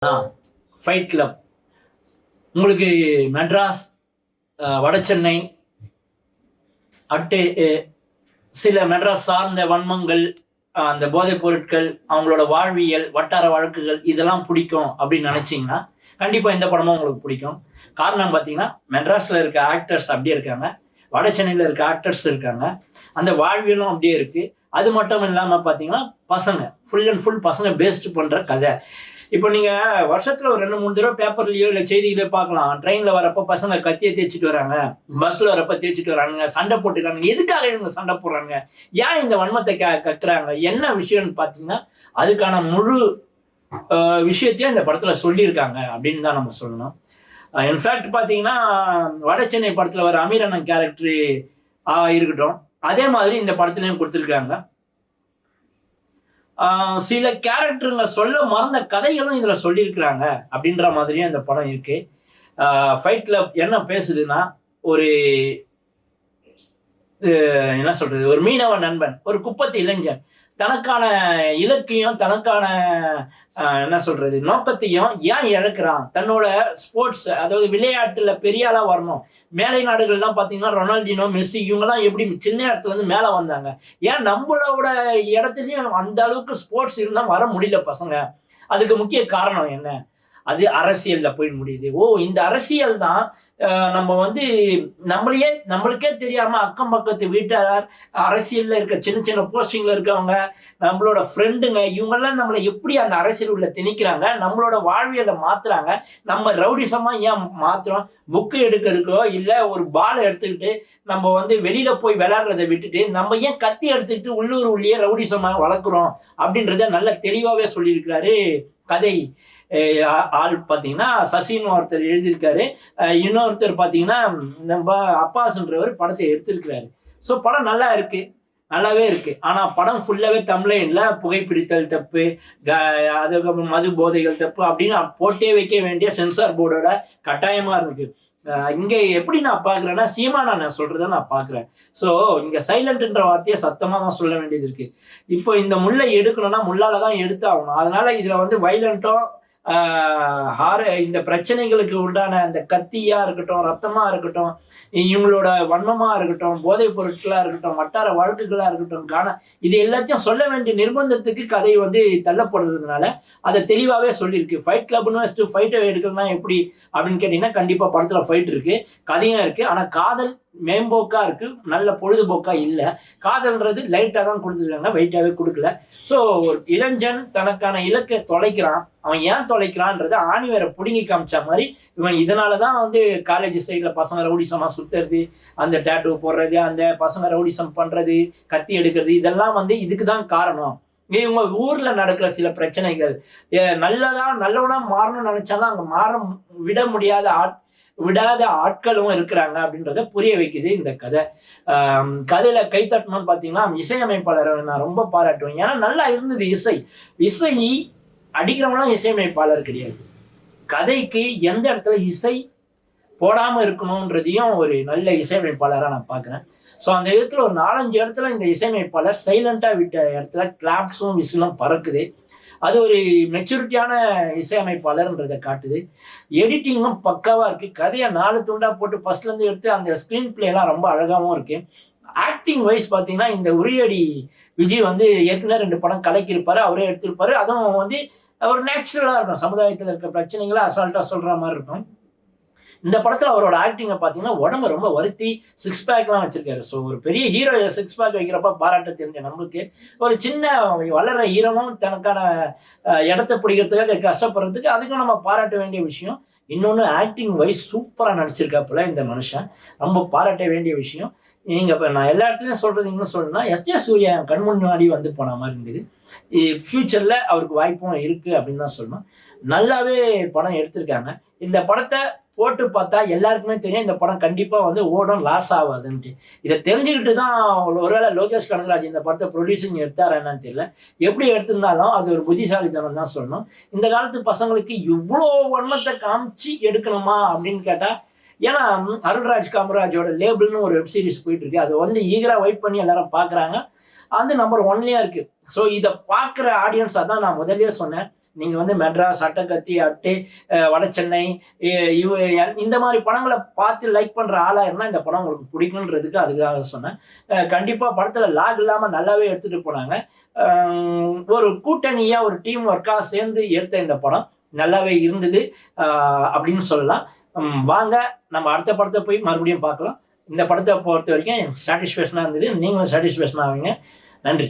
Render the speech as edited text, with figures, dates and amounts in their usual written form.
Fight club உங்களுக்கு Madras, Vadachennai, at சில மெட்ராஸ் சார்ந்த வன்மங்கள், அந்த போதைப் பொருட்கள், அவங்களோட வாழ்வியல், வட்டார வழக்குகள் இதெல்லாம் பிடிக்கும் அப்படின்னு நினச்சிங்கன்னா கண்டிப்பாக இந்த படமும் உங்களுக்கு பிடிக்கும். காரணம் பார்த்தீங்கன்னா மெட்ராஸில் இருக்க ஆக்டர்ஸ் அப்படியே இருக்காங்க, வட சென்னையில் இருக்க ஆக்டர்ஸ் இருக்காங்க, அந்த வாழ்வியலும் அப்படியே இருக்குது. அது மட்டும் இல்லாமல் பார்த்தீங்கன்னா பசங்க ஃபுல் அண்ட் ஃபுல் பசங்க பேஸ்டு பண்ணுற கதை. இப்போ நீங்கள் வருஷத்தில் ஒரு 2-3 தடவை பேப்பர்லையோ இல்லை செய்தியிலையோ பார்க்கலாம். ட்ரெயினில் வரப்போ பசங்க கத்தியை தேய்ச்சிட்டு வராங்க, பஸ்ஸில் வரப்போ தேய்ச்சிட்டு வராங்க, சண்டை போட்டுக்கிறாங்க. எதுக்காக இவங்க சண்டை போடுறாங்க, ஏன் இந்த வன்மத்தை கத்துறாங்க, என்ன விஷயம்னு பார்த்தீங்கன்னா அதுக்கான முழு விஷயத்தையும் இந்த படத்தில் சொல்லியிருக்காங்க அப்படின்னு தான் நம்ம சொல்லணும். இன்ஃபேக்ட் பார்த்தீங்கன்னா வட சென்னை படத்தில் வர அமீர் அண்ணன் கேரக்டரு இருக்கட்டும், அதே மாதிரி இந்த படத்துலையும் கொடுத்துருக்காங்க. சில கேரக்டருங்க சொல்ல மறந்த கதைகளும் இதில் சொல்லியிருக்கிறாங்க அப்படின்ற மாதிரியும் இந்த படம் இருக்கு. ஃபைட் கிளப் என்ன பேசுதுன்னா, ஒரு என்ன சொல்றது, ஒரு மீனவ நண்பன், ஒரு குப்பத்து இளைஞன் தனக்கான இலக்கையும் தனக்கான என்ன சொல்றது நோக்கத்தையும் ஏன் இழக்கிறான். தன்னோட ஸ்போர்ட்ஸ், அதாவது விளையாட்டுல பெரிய ஆளா வரணும். மேலை நாடுகள்லாம் பார்த்தீங்கன்னா ரொனால்டினோ, மெஸ்ஸி இவங்கெல்லாம் எப்படி சின்ன இடத்துல இருந்து மேலே வந்தாங்க, ஏன் நம்மளோட இடத்துலையும் அந்த அளவுக்கு ஸ்போர்ட்ஸ் இருந்தால் வர முடியல பசங்க. அதுக்கு முக்கிய காரணம் என்ன, அது அரசியல்ல போய் முடியுது. இந்த அரசியல் தான் நம்ம நம்மளுக்கே தெரியாம அக்கம் பக்கத்து வீட்டார், அரசியல்ல இருக்க சின்ன சின்ன போஸ்டிங்ல இருக்கவங்க, நம்மளோட ஃப்ரெண்டுங்க, இவங்கெல்லாம் நம்மளை எப்படி அந்த அரசியல் உள்ள திணிக்கிறாங்க, நம்மளோட வாழ்வியலை மாத்துறாங்க. நம்ம ரவுடிசமா ஏன் மாத்துறோம், புக்கு எடுக்கிறதுக்கோ இல்லை ஒரு பாலை எடுத்துக்கிட்டு நம்ம வெளியில போய் விளையாடுறதை விட்டுட்டு நம்ம ஏன் கத்தி எடுத்துக்கிட்டு உள்ளே ரவுடிசமா வளர்க்குறோம் அப்படின்றத நல்ல தெளிவாகவே சொல்லியிருக்கிறாரு கதை ஆள். பார்த்தீங்கன்னா சசின்னு ஒருத்தர் எழுதியிருக்காரு, இன்னொருத்தர் பார்த்தீங்கன்னா நம்ம அப்பாஸ்ன்றவர் படத்தை எடுத்திருக்கிறாரு. ஸோ படம் நல்லாவே இருக்கு. ஆனால் படம் ஃபுல்லாகவே தமிழ்ல புகைப்பிடித்தல் தப்பு, அதுக்கப்புறம் மது போதைகள் தப்பு அப்படின்னு போட்டே வைக்க வேண்டிய சென்சார் போர்டோட கட்டாயமா இருக்கு. இங்க எப்படி நான் பாக்குறேன்னா, சீமானா நான் சொல்றத நான் பாக்குறேன். ஸோ இங்க சைலண்ட்ன்ற வார்த்தையை சத்தமா தான் சொல்ல வேண்டியது இருக்கு. இப்போ இந்த முல்லை எடுக்கணும்னா முள்ளாலதான் எடுத்தாகணும். அதனால இதுல வைலண்ட்டும் இந்த பிரச்சனைகளுக்கு உண்டான அந்த கத்தியா இருக்கட்டும், ரத்தமா இருக்கட்டும், இவங்களோட வன்மமா இருக்கட்டும், போதைப் பொருட்களா இருக்கட்டும், வட்டார வழக்குகளா இருக்கட்டும், இது எல்லாத்தையும் சொல்ல வேண்டிய நிர்பந்தத்துக்கு கதை தள்ளப்படுறதுனால அதை தெளிவாகவே சொல்லியிருக்கு. ஃபைட் கிளப்னு வச்சுட்டு ஃபைட்டை எடுக்கணும்னா எப்படி அப்படின்னு கேட்டீங்கன்னா, கண்டிப்பா படத்துல ஃபைட் இருக்கு, கதையும் இருக்கு. ஆனா காதல் மேம்போக்கா இருக்கு, நல்ல பொழுதுபோக்கா இல்லை. காதல்ன்றது லைட்டாக தான் கொடுத்துருக்காங்க, வெயிட்டாகவே கொடுக்கல. ஸோ ஒரு இளைஞன் தனக்கான இலக்கை தொலைக்கிறான். அவன் ஏன் தொலைக்கிறான்றத ஆணி வேற பிடுங்கி காமிச்ச மாதிரி இவன் இதனாலதான் காலேஜ் சைடில் பசங்க ரவுடிசமா சுத்துறது, அந்த டேட்டூ போடுறது, அந்த பசங்க ரவுடிசம் பண்றது, கத்தி எடுக்கிறது, இதெல்லாம் இதுக்கு தான் காரணம். இவங்க ஊர்ல நடக்கிற சில பிரச்சனைகள், நல்லவனா மாறணும்னு நினைச்சாதான் அங்க விடாத ஆட்களும் இருக்கிறாங்க அப்படின்றத புரிய வைக்குது இந்த கதை. கதையில கைத்தட்டணும்னு பார்த்தீங்கன்னா இசையமைப்பாளரை நான் ரொம்ப பாராட்டுவேன். ஏன்னா நல்லா இருந்தது இசை அடிக்கிறவங்களாம் இசையமைப்பாளர் கிடையாது. கதைக்கு எந்த இடத்துல இசை போடாம இருக்கணும்ன்றதையும் ஒரு நல்ல இசையமைப்பாளராக நான் பார்க்குறேன். ஸோ அந்த இடத்துல ஒரு 4-5 இடத்துல இந்த இசையமைப்பாளர் சைலண்டா விட்ட இடத்துல கிளாப்ஸும் விசிலும் பறக்குது. அது ஒரு மெச்சூரிட்டியான இசையமைப்பாளர்ன்றதை காட்டுது. எடிட்டிங்கும் பக்காவா இருக்கு. கதையை 4 துண்டா போட்டு ஃபர்ஸ்ட்லேருந்து எடுத்து அந்த ஸ்க்ரீன் பிளேலாம் ரொம்ப அழகாகவும் இருக்கு. ஆக்டிங் வைஸ் பார்த்தீங்கன்னா இந்த உரியடி விஜய் ஏற்கனவே 2 படம் கலக்கியிருப்பாரு, அவரே எடுத்திருப்பாரு. அதுவும் ஒரு நேச்சுரலாக இருக்கும், சமுதாயத்தில் இருக்க பிரச்சனைகளை அசால்ட்டாக சொல்ற மாதிரி இருக்கும். இந்த படத்துல அவரோட ஆக்டிங்கை பார்த்தீங்கன்னா உடம்பு ரொம்ப வருத்தி 6 பேக்லாம் வச்சிருக்காரு. ஸோ ஒரு பெரிய ஹீரோ 6 பேக் வைக்கிறப்ப பாராட்ட தெரிஞ்ச நம்மளுக்கு ஒரு சின்ன வளர்ற ஹீரோவும் தனக்கான இடத்த பிடிக்கிறதுக்காக கஷ்டப்படுறதுக்கு அதுக்கும் நம்ம பாராட்ட வேண்டிய விஷயம். இன்னொன்று ஆக்டிங் வைஸ் சூப்பராக நடிச்சிருக்காப்புல இந்த மனுஷன், ரொம்ப பாராட்ட வேண்டிய விஷயம். நீங்க இப்போ நான் எல்லா இடத்துலையும் சொல்றது இன்னும் சொல்லணும்னா, எஸ்.ஜே. சூர்யா கண் முன்னாடி போன மாதிரி இருந்தது. ஃபியூச்சர்ல அவருக்கு வாய்ப்பும் இருக்கு அப்படின்னு தான் சொல்லணும். நல்லாவே படம் எடுத்திருக்காங்க. இந்த படத்தை போட்டு பார்த்தா எல்லாருக்குமே தெரியும் இந்த படம் கண்டிப்பா ஓடும், லாஸ் ஆகாதுன்ட்டு. இதை தெரிஞ்சுக்கிட்டு தான் ஒருவேளை லோகேஷ் கனகராஜ் இந்த படத்தை ப்ரொடியூசிங் எடுத்தாரா என்னன்னு தெரியல. எப்படி எடுத்திருந்தாலும் அது ஒரு புத்திசாலித்தனம் தான் சொல்லணும். இந்த காலத்து பசங்களுக்கு இவ்வளோ வன்மத்தை காமிச்சு எடுக்கணுமா அப்படின்னு கேட்டா, ஏன்னா அருள்ராஜ் காமராஜோட லேபிள்னு ஒரு வெப் சீரிஸ் போயிட்டு இருக்கு. அது ஈகரா வெயிட் பண்ணி எல்லாரும் பாக்குறாங்க. நம்பர் 1லயா இருக்கு. ஸோ இதை பார்க்குற ஆடியன்ஸ், அதான் நான் முதல்லயே சொன்னேன், நீங்கள் வந்து மெட்ராஸ், அட்டகத்தி, அட்டை, வடசென்னை, இந்த மாதிரி படங்களை பார்த்து லைக் பண்ணுற ஆளாக இருந்தால் இந்த படம் உங்களுக்கு பிடிக்குன்றதுக்கு அதுக்காக சொன்னேன். கண்டிப்பாக படத்தில் லாக் இல்லாமல் நல்லாவே எடுத்துகிட்டு போனாங்க. ஒரு கூட்டணியாக ஒரு டீம் ஒர்க்காக சேர்ந்து எடுத்த இந்த படம் நல்லாவே இருந்தது அப்படின்னு சொல்லலாம். வாங்க நம்ம அடுத்த படத்தை போய் மறுபடியும் பார்க்கலாம். இந்த படத்தை பொறுத்த வரைக்கும் எனக்கு சாட்டிஸ்ஃபேக்ஷனாக இருந்தது. நீங்களும் சாட்டிஸ்ஃபேக்ஷன் ஆவீங்க. நன்றி.